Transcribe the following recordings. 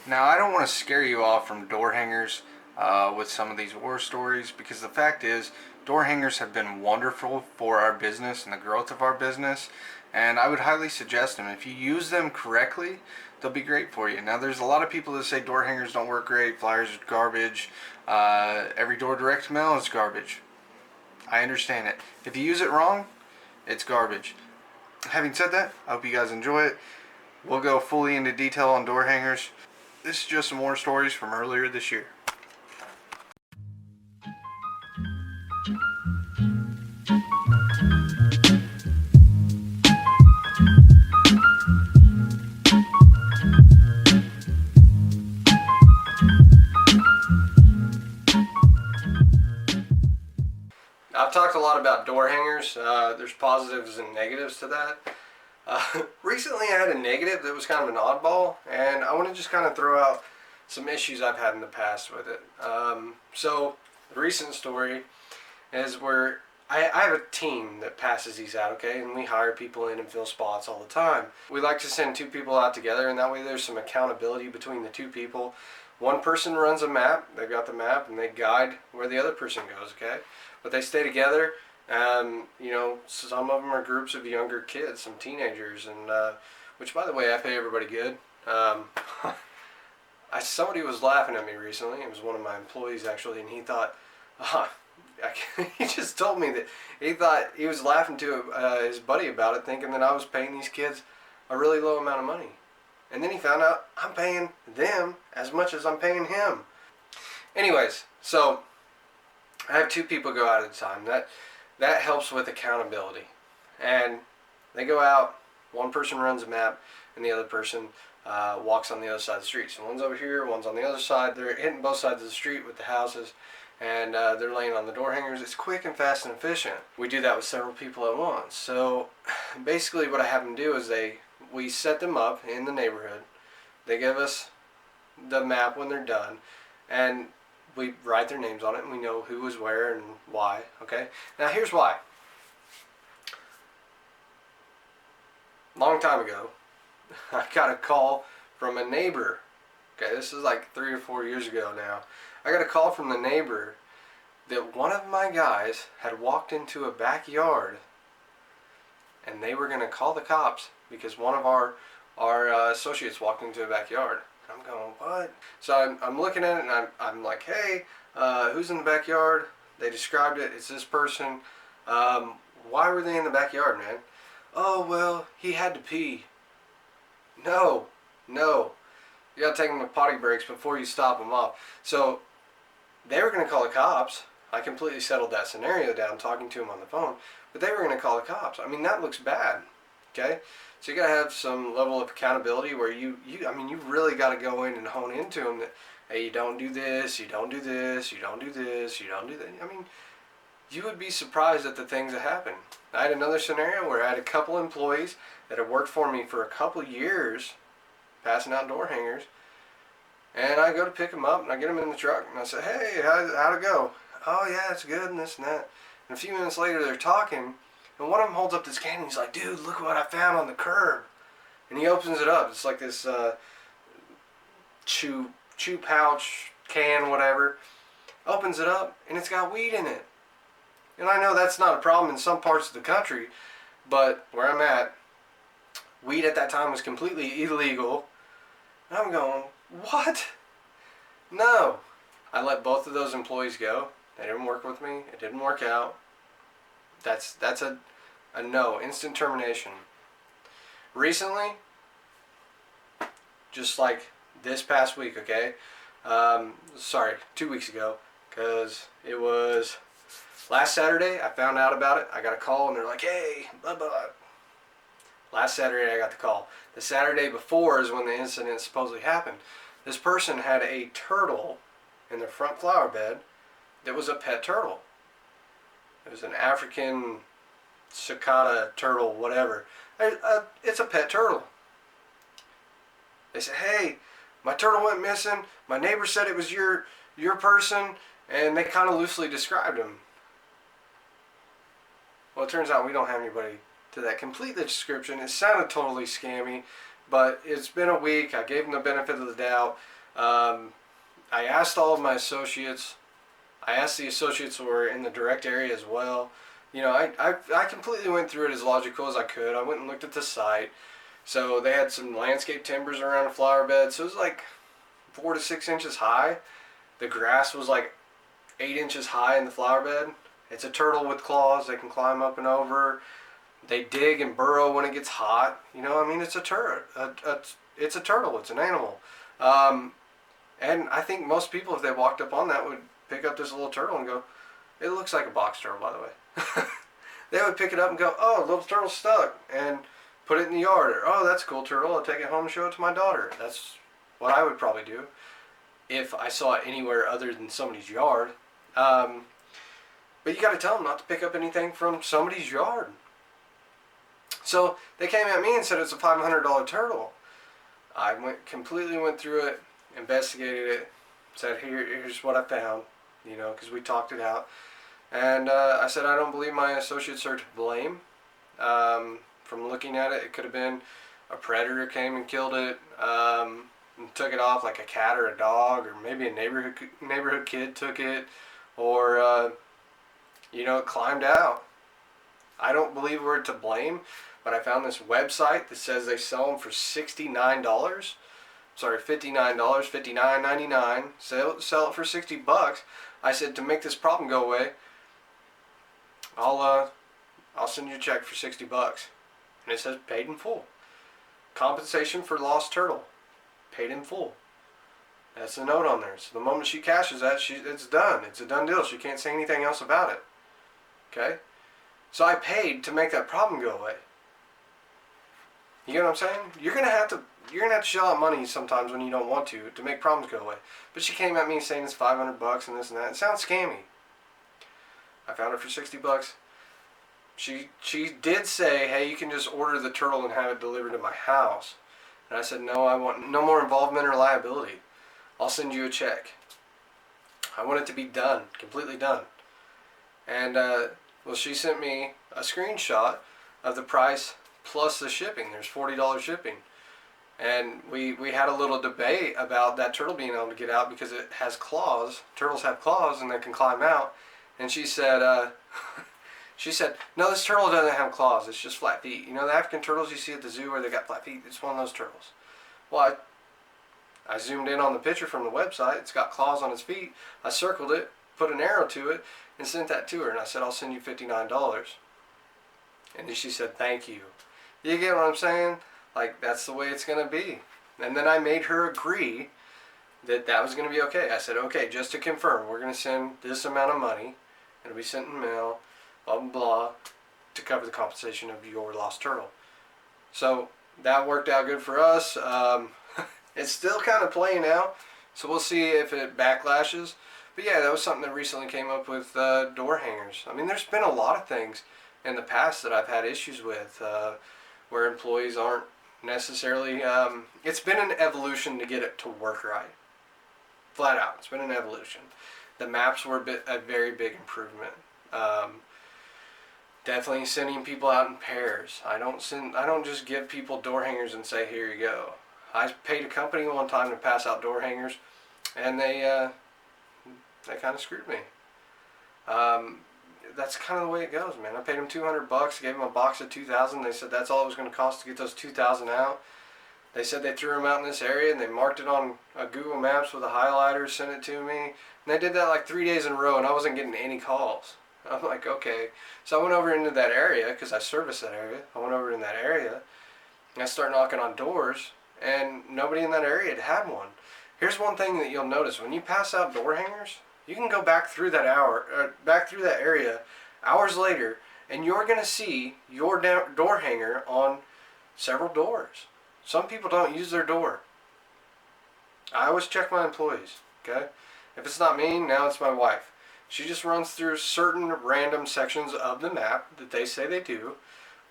Now, I don't want to scare you off from door hangers with some of these war stories, because the fact is, door hangers have been wonderful for our business and the growth of our business, and I would highly suggest them. If you use them correctly, they'll be great for you. Now, there's a lot of people that say door hangers don't work great, flyers are garbage, every door direct mail is garbage. I understand it. If you use it wrong, it's garbage. Having said that, I hope you guys enjoy it. We'll go fully into detail on door hangers. This is just some more stories from earlier this year. I've talked a lot about door hangers. There's positives and negatives to that. Recently I had a negative that was kind of an oddball, and I want to just kind of throw out some issues I've had in the past with it. So the recent story is where I have a team that passes these out, okay, and we hire people in and fill spots all the time. We like to send two people out together, and that way there's some accountability between the two people. One person runs a map, they've got the map, and they guide where the other person goes, okay? But they stay together. You know, some of them are groups of younger kids, some teenagers, and which, by the way, I pay everybody good. Somebody was laughing at me recently. It was one of my employees, actually, and he thought, he just told me that he thought he was laughing to his buddy about it, thinking that I was paying these kids a really low amount of money. And then he found out I'm paying them as much as I'm paying him. Anyways, so I have two people go out at a time. That helps with accountability. And they go out, one person runs a map, and the other person walks on the other side of the street. So one's over here, one's on the other side. They're hitting both sides of the street with the houses, and they're laying on the door hangers. It's quick and fast and efficient. We do that with several people at once. So basically what I have them do is we set them up in the neighborhood. They give us the map when they're done, and we write their names on it, and we know who was where and why, okay? Now here's why. Long time ago, I got a call from a neighbor. Okay, this is like 3 or 4 years ago now. I got a call from the neighbor that one of my guys had walked into a backyard, and they were going to call the cops because one of our associates walked into a backyard. I'm going, what? So I'm looking at it, and I'm like, hey, who's in the backyard? They described it. It's this person. Why were they in the backyard, man? Oh, well, he had to pee. No. You got to take him to potty breaks before you stop him off. So they were going to call the cops. I completely settled that scenario down talking to him on the phone. But they were going to call the cops. I mean, that looks bad. Okay? So you got to have some level of accountability where you really got to go in and hone into them that, hey, you don't do this, you don't do this, you don't do this, you don't do that. I mean, you would be surprised at the things that happen. I had another scenario where I had a couple employees that had worked for me for a couple years passing out door hangers, and I go to pick them up, and I get them in the truck, and I say, hey, how'd it go? Oh, yeah, it's good, and this and that. And a few minutes later, they're talking, and one of them holds up this can, and he's like, dude, look what I found on the curb. And he opens it up. It's like this chew pouch, can, whatever. Opens it up, and it's got weed in it. And I know that's not a problem in some parts of the country, but where I'm at, weed at that time was completely illegal. And I'm going, what? No. I let both of those employees go. They didn't work with me. It didn't work out. That's a no, instant termination. Recently, just like this past week, okay? 2 weeks ago, because it was last Saturday. I found out about it. I got a call, and they're like, hey, blah, blah. Last Saturday, I got the call. The Saturday before is when the incident supposedly happened. This person had a turtle in their front flower bed that was a pet turtle. It was an African cicada turtle, whatever. It's a pet turtle. They said, hey, my turtle went missing. My neighbor said it was your person, and they kind of loosely described him. Well, it turns out we don't have anybody to that complete the description. It sounded totally scammy, but it's been a week. I gave them the benefit of the doubt. I asked all of my associates. I asked the associates who were in the direct area as well. You know, I completely went through it as logical as I could. I went and looked at the site. So they had some landscape timbers around a flower bed. So it was like 4 to 6 inches high. The grass was like 8 inches high in the flower bed. It's a turtle with claws. They can climb up and over. They dig and burrow when it gets hot. You know, I mean, it's a turtle. It's a turtle. It's an animal. And I think most people, if they walked up on that, would pick up this little turtle and go, it looks like a box turtle, by the way. They would pick it up and go, oh, little turtle's stuck, and put it in the yard. Or, oh, that's a cool turtle. I'll take it home and show it to my daughter. That's what I would probably do if I saw it anywhere other than somebody's yard. But you got to tell them not to pick up anything from somebody's yard. So they came at me and said it's a $500 turtle. I completely went through it, investigated it, said here's what I found, you know, because we talked it out. And I said I don't believe my associates are to blame. From looking at it, it could have been a predator came and killed it, and took it off, like a cat or a dog, or maybe a neighborhood kid took it, or you know, it climbed out. I don't believe we're to blame, but I found this website that says they sell them for $69. Sorry, $59, $59.99. Sell it for $60. I said, to make this problem go away, I'll send you a check for $60. And it says paid in full. Compensation for lost turtle, paid in full. That's the note on there. So the moment she cashes that, it's done. It's a done deal. She can't say anything else about it. Okay? So I paid to make that problem go away. You know what I'm saying? You're gonna have to shell out money sometimes when you don't want to make problems go away. But she came at me saying it's $500 and this and that. It sounds scammy. I found it for $60. She did say, hey, you can just order the turtle and have it delivered to my house. And I said, no, I want no more involvement or liability. I'll send you a check. I want it to be done, completely done. And well, she sent me a screenshot of the price plus the shipping. There's $40 shipping. And we had a little debate about that turtle being able to get out because it has claws. Turtles have claws and they can climb out. And she said, no, this turtle doesn't have claws. It's just flat feet. You know the African turtles you see at the zoo where they got flat feet? It's one of those turtles. Well, I zoomed in on the picture from the website. It's got claws on its feet. I circled it, put an arrow to it, and sent that to her. And I said, I'll send you $59. And then she said, thank you. You get what I'm saying? Like, that's the way it's going to be. And then I made her agree that that was going to be okay. I said, okay, just to confirm, we're going to send this amount of money. It'll be sent in mail, blah, blah, blah, to cover the compensation of your lost turtle. So that worked out good for us. It's still kind of playing out, so we'll see if it backlashes. But yeah, that was something that recently came up with door hangers. I mean, there's been a lot of things in the past that I've had issues with where employees aren't necessarily... it's been an evolution to get it to work right. Flat out, it's been an evolution. The maps were a very big improvement. Definitely sending people out in pairs. I don't just give people door hangers and say, here you go. I paid a company one time to pass out door hangers, and they kind of screwed me. That's kind of the way it goes, man. I paid them $200, gave them a box of 2,000. They said that's all it was going to cost to get those 2,000 out. They said they threw them out in this area, and they marked it on Google Maps with a highlighter, sent it to me. And they did that like 3 days in a row, and I wasn't getting any calls. I'm like, okay. So I went over into that area, because I service that area. I went over in that area, and I started knocking on doors, and nobody in that area had one. Here's one thing that you'll notice. When you pass out door hangers, you can go back through that area hours later, and you're going to see your door hanger on several doors. Some people don't use their door. I always check my employees, okay? If it's not me, now it's my wife. She just runs through certain random sections of the map that they say they do.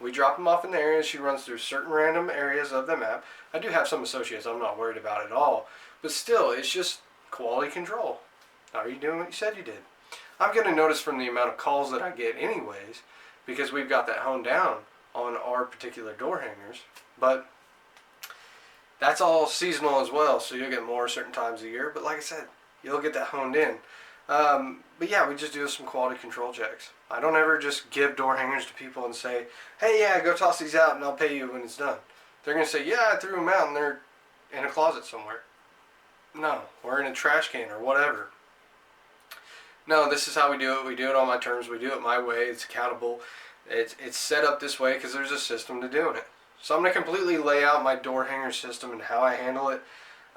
We drop them off in the area. She runs through certain random areas of the map. I do have some associates I'm not worried about at all. But still, it's just quality control. Are you doing what you said you did? I'm going to notice from the amount of calls that I get anyways, because we've got that honed down on our particular door hangers. But That's all seasonal as well, so you'll get more certain times of year. But like I said, you'll get that honed in. But yeah, we just do some quality control checks. I don't ever just give door hangers to people and say, hey, yeah, go toss these out and I'll pay you when it's done. They're going to say, yeah, I threw them out and they're in a closet somewhere. No, or in a trash can or whatever. No, this is how we do it. We do it on my terms. We do it my way. It's accountable. It's set up this way because there's a system to doing it. So I'm going to completely lay out my door hanger system and how I handle it.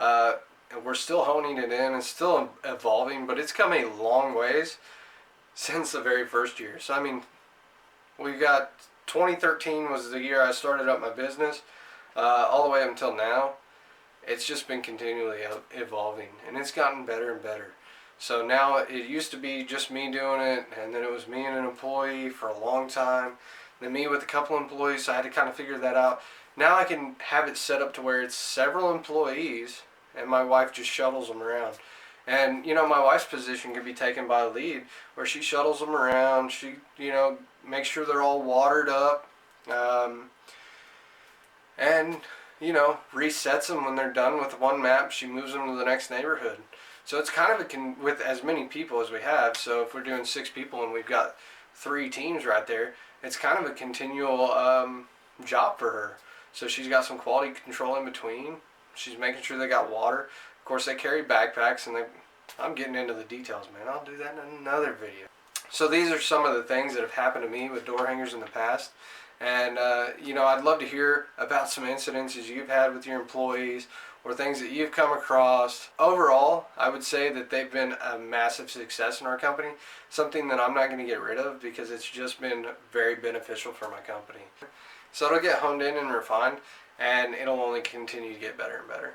And we're still honing it in. It's still evolving, but it's come a long ways since the very first year. So I mean, we've got 2013 was the year I started up my business, all the way up until now. It's just been continually evolving, and it's gotten better and better. So now it used to be just me doing it, and then it was me and an employee for a long time, then me with a couple employees, so I had to kind of figure that out. Now I can have it set up to where it's several employees, and my wife just shuttles them around. And, you know, my wife's position can be taken by a lead, where she shuttles them around, she, you know, makes sure they're all watered up, and, you know, resets them when they're done with one map. She moves them to the next neighborhood. So it's kind of with as many people as we have. So if we're doing 6 people and we've got 3 teams right there, it's kind of a continual job for her. So she's got some quality control in between. She's making sure they got water. Of course, they carry backpacks, and I'm getting into the details, man. I'll do that in another video. So these are some of the things that have happened to me with door hangers in the past. And, you know, I'd love to hear about some incidences you've had with your employees or things that you've come across. Overall, I would say that they've been a massive success in our company, something that I'm not going to get rid of because it's just been very beneficial for my company. So it'll get honed in and refined, and it'll only continue to get better and better.